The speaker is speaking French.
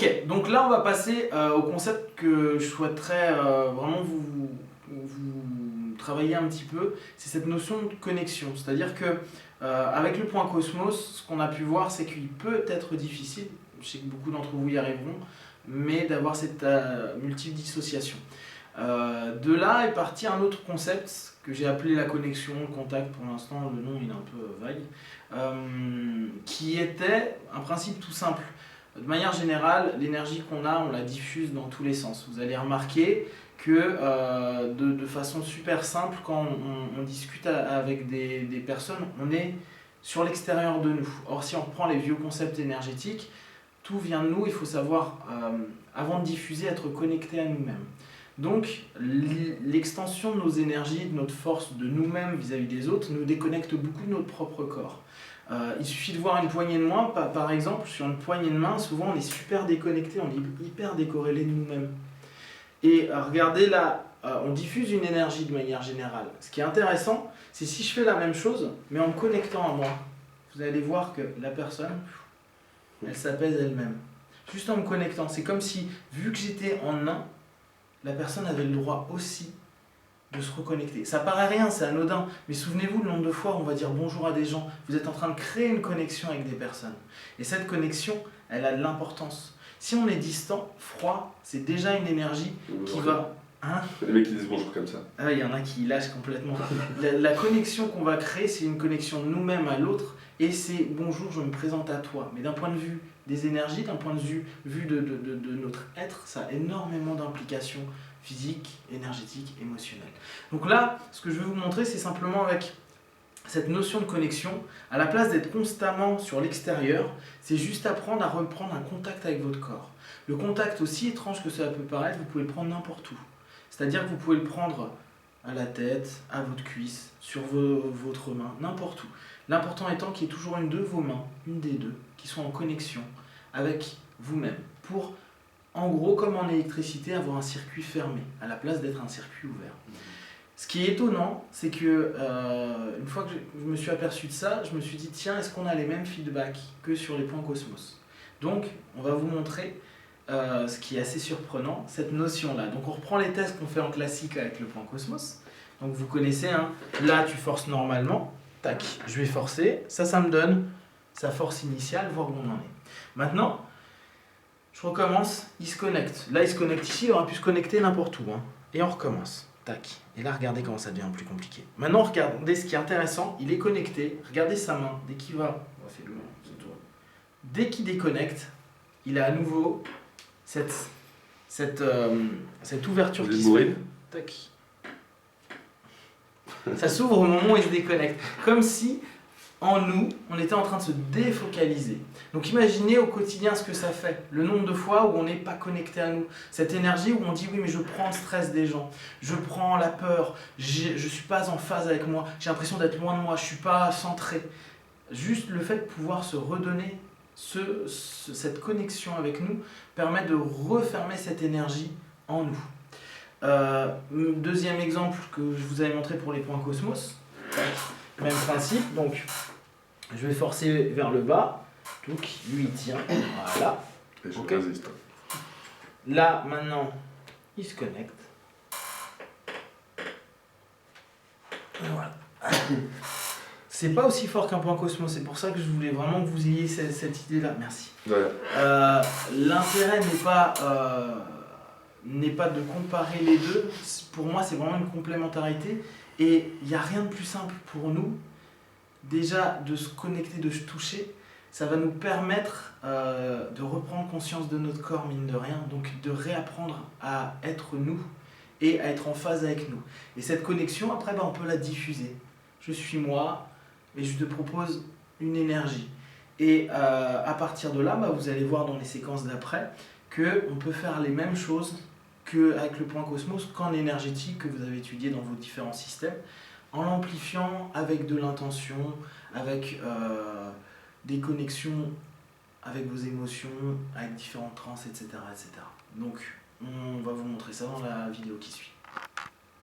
Ok, donc là on va passer au concept que je souhaiterais vraiment vous travailler un petit peu, c'est cette notion de connexion. C'est-à-dire que avec le point Cosmos, ce qu'on a pu voir, c'est qu'il peut être difficile, je sais que beaucoup d'entre vous y arriveront, mais d'avoir cette multiple dissociation. De là est parti un autre concept que j'ai appelé la connexion, le contact, pour l'instant le nom il est un peu vague, qui était un principe tout simple. De manière générale, l'énergie qu'on a, on la diffuse dans tous les sens. Vous allez remarquer que de façon super simple, quand on discute avec des personnes, on est sur l'extérieur de nous. Or, si on reprend les vieux concepts énergétiques, tout vient de nous, il faut savoir, avant de diffuser, être connecté à nous-mêmes. Donc, l'extension de nos énergies, de notre force, de nous-mêmes vis-à-vis des autres, nous déconnecte beaucoup de notre propre corps. Il suffit de voir une poignée de main, par exemple, sur une poignée de main, souvent on est super déconnecté, on est hyper décorrélé de nous-mêmes. Et regardez là, on diffuse une énergie de manière générale. Ce qui est intéressant, c'est si je fais la même chose, mais en me connectant à moi, vous allez voir que la personne, elle s'apaise elle-même. Juste en me connectant, c'est comme si, vu que j'étais en un, la personne avait le droit aussi de se reconnecter. Ça paraît rien, c'est anodin, mais souvenez-vous le nombre de fois où on va dire bonjour à des gens. Vous êtes en train de créer une connexion avec des personnes. Et cette connexion, elle a de l'importance. Si on est distant, froid, c'est déjà une énergie qui va... Hein? Les mecs qui disent bonjour comme ça. Ah, il y en a qui lâchent complètement. La connexion qu'on va créer, c'est une connexion de nous-mêmes à l'autre, et c'est bonjour, je me présente à toi. Mais d'un point de vue des énergies, d'un point de vue de notre être, ça a énormément d'implications physiques, énergétiques, émotionnelles. Donc là, ce que je vais vous montrer, c'est simplement avec cette notion de connexion, à la place d'être constamment sur l'extérieur, c'est juste apprendre à reprendre un contact avec votre corps. Le contact, aussi étrange que cela peut paraître, vous pouvez le prendre n'importe où. C'est-à-dire que vous pouvez le prendre à la tête, à votre cuisse, sur votre main, n'importe où. L'important étant qu'il y ait toujours une de vos mains, une des deux, qui soit en connexion avec vous-même, pour, en gros, comme en électricité, avoir un circuit fermé, à la place d'être un circuit ouvert. Ce qui est étonnant, c'est que une fois que je me suis aperçu de ça, je me suis dit, tiens, est-ce qu'on a les mêmes feedbacks que sur les points Cosmos? Donc, on va vous montrer ce qui est assez surprenant, cette notion-là. Donc, on reprend les tests qu'on fait en classique avec le point Cosmos. Donc, vous connaissez, hein, là, tu forces normalement, tac, je vais forcer, ça me donne sa force initiale, voir où on en est. Maintenant, je recommence, il se connecte. Là, il se connecte ici, il aurait pu se connecter n'importe où, hein. Et on recommence. Tac. Et là, regardez comment ça devient plus compliqué. Maintenant, regardez ce qui est intéressant. Il est connecté. Regardez sa main. Dès qu'il va... On va faire le tour. Dès qu'il déconnecte, il a à nouveau cette ouverture qui se fait. Tac. Ça s'ouvre au moment où il se déconnecte. Comme si, en nous, on était en train de se défocaliser. Donc imaginez au quotidien ce que ça fait, le nombre de fois où on n'est pas connecté à nous, cette énergie où on dit oui mais je prends le stress des gens, je prends la peur, je ne suis pas en phase avec moi, j'ai l'impression d'être loin de moi, je ne suis pas centré. Juste le fait de pouvoir se redonner cette connexion avec nous permet de refermer cette énergie en nous. Deuxième exemple que je vous avais montré pour les points Cosmos, même principe, donc je vais forcer vers le bas. Donc lui il tient, voilà. Et je Ok. résiste. Là maintenant il se connecte. Et voilà. C'est pas aussi fort qu'un point Cosmos, c'est pour ça que je voulais vraiment que vous ayez cette idée-là. Merci. Ouais. L'intérêt n'est pas de comparer les deux. Pour moi c'est vraiment une complémentarité. Et il n'y a rien de plus simple pour nous, déjà de se connecter, de se toucher. Ça va nous permettre de reprendre conscience de notre corps, mine de rien, donc de réapprendre à être nous et à être en phase avec nous. Et cette connexion, après, on peut la diffuser. Je suis moi, et je te propose une énergie. Et à partir de là, vous allez voir dans les séquences d'après qu'on peut faire les mêmes choses qu'avec le point Cosmos, qu'en énergétique, que vous avez étudié dans vos différents systèmes, en l'amplifiant avec de l'intention, avec... des connexions avec vos émotions, avec différentes trans, etc., etc. Donc, on va vous montrer ça dans la vidéo qui suit.